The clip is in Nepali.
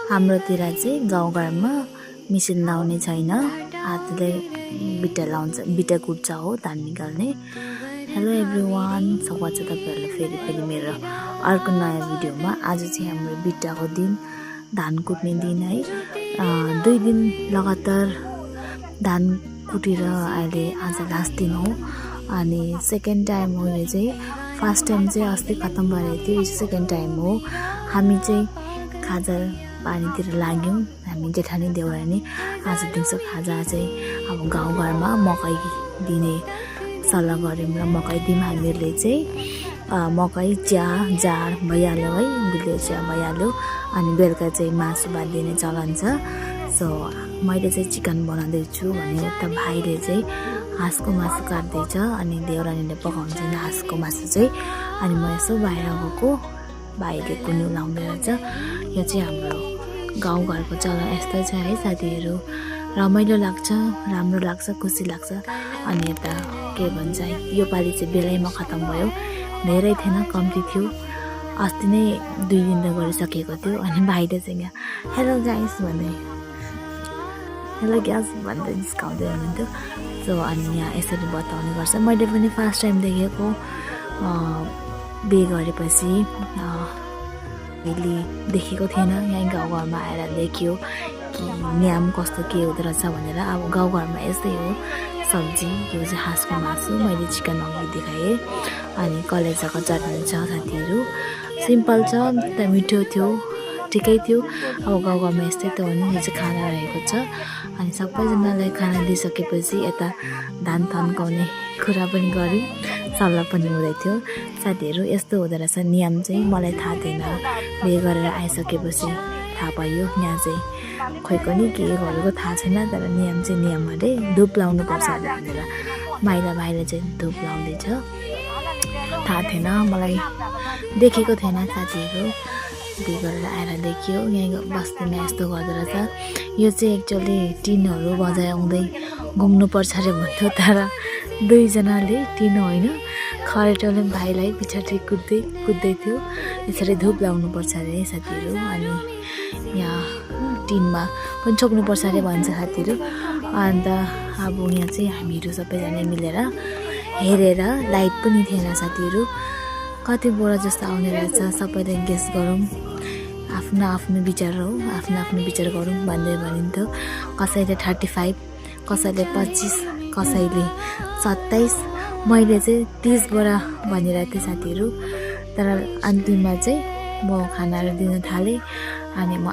हाम्रोतिर चाहिँ गाउँघरमा मिसिन लाउने छैन, हातले बिटा कुट्छ हो धान निकाल्ने। हेलो एभ्रिवान, स्वागत छ तपाईँहरूलाई फेरि मेरो अर्को नयाँ भिडियोमा। आज चाहिँ हाम्रो बिटाको दिन, धान कुट्ने दिन है। 2 दिन लगातार धान कुटेर अहिले आज लास्ट दिन हो। अनि सेकेन्ड टाइम हो यो चाहिँ। फर्स्ट टाइम चाहिँ अस्ति खत्म भइरहेको थियो, यो सेकेन्ड टाइम हो। हामी चाहिँ खाजा पानीतिर लाग्यौँ, हामी जेठानी देउरानी। आज दिउँसो खाजा चाहिँ अब गाउँघरमा मकै दिने सल्लाह गऱ्यौँ र मकै दिउँ हामीहरूले चाहिँ। मकै जाड भइहाल्यो है, बिलियो चिया भइहाल्यो। अनि बेलुका चाहिँ मासु भात दिने चलन छ। सो मैले चाहिँ चिकन बनाउँदैछु भने यता भाइले चाहिँ हाँसको मासु काट्दैछ अनि देउरानीले पकाउँछ हाँसको मासु चाहिँ। अनि म यसो बाहिर गएको, भाइले कुन्यु लाउँदै रहेछ। यो चाहिँ हाम्रो गाउँघरको चलन यस्तै छ है साथीहरू। रमाइलो लाग्छ, राम्रो लाग्छ, खुसी लाग्छ। अनि यता के भन्छ, यो पालि चाहिँ बेलैमा खत्तम भयो, धेरै थिएन, कम्ती थियो। अस्ति नै 2 दिन त गरिसकेको थियो। अनि भाइले चाहिँ यहाँ हेलो गाइस भन्दै जिस्काउँदै हुनुहुन्थ्यो। सो अनि यहाँ यसरी बताउने गर्छ। मैले पनि फर्स्ट टाइम देखेको, बिहे गरेपछि मैले देखेको थिएन। यहीँ गाउँघरमा आएर देखियो कि नियम कस्तो के हुँदो रहेछ भनेर। अब गाउँघरमा यस्तै हो सब्जी। यो चाहिँ हाँसको मासु, मैले चिकन अघि देखाएँ। अनि कलेजाको चटनी छ साथीहरू, सिम्पल छ त मिठो थियो, ठिकै थियो। अब गाउँघरमा यस्तै त हो नि। यो चाहिँ खाना रहेको छ। अनि सबैजनालाई खाना दिइसकेपछि यता धान तन्काउने कुरा पनि गऱ्यौँ, सल्लाह पनि हुँदै थियो साथीहरू। यस्तो हुँदो रहेछ नियम चाहिँ, मलाई थाहा थिएन। बिहे गरेर आइसकेपछि थाहा पाइयो। यहाँ चाहिँ खोइ पनि के गरेको थाहा छैन, तर नियम चाहिँ नियम अरे। धुप लाउनु पर्छ अरे भनेर भाइले चाहिँ धुप लाउँदैछ। थाहा थिएन, मलाई देखेको थिएन साथीहरू। बिहे गरेर आएर देखियो यहीँ बस्तीमा यस्तो गर्दो रहेछ। यो चाहिँ एक्चुअली टिनहरू बजाउँदै घुम्नुपर्छ अरे भन्थ्यो, तर 2 जनाले टिन होइन खरेटोले भाइलाई पछाडि कुद्दै थियो। यसरी धुप लाउनुपर्छ अरे साथीहरू। अनि यहाँ टिनमा पनि छोप्नुपर्छ अरे भन्छ साथीहरू। अन्त अब यहाँ चाहिँ हामीहरू सबैजना मिलेर हेरेर, लाइट पनि थिएन साथीहरू। कति बोरा जस्तो आउने रहेछ, सबैले गेस गरौँ, आफ्नो विचार हो, आफ्नो विचार गरौँ भन्दै भनिन्थ्यो। कसैले 35, कसैले 25, कसैले 27, मैले चाहिँ 30 बोरा भनिरहेको थिएँ साथीहरू। तर अन्तिममा चाहिँ म खानाहरू दिन थालेँ। अनि म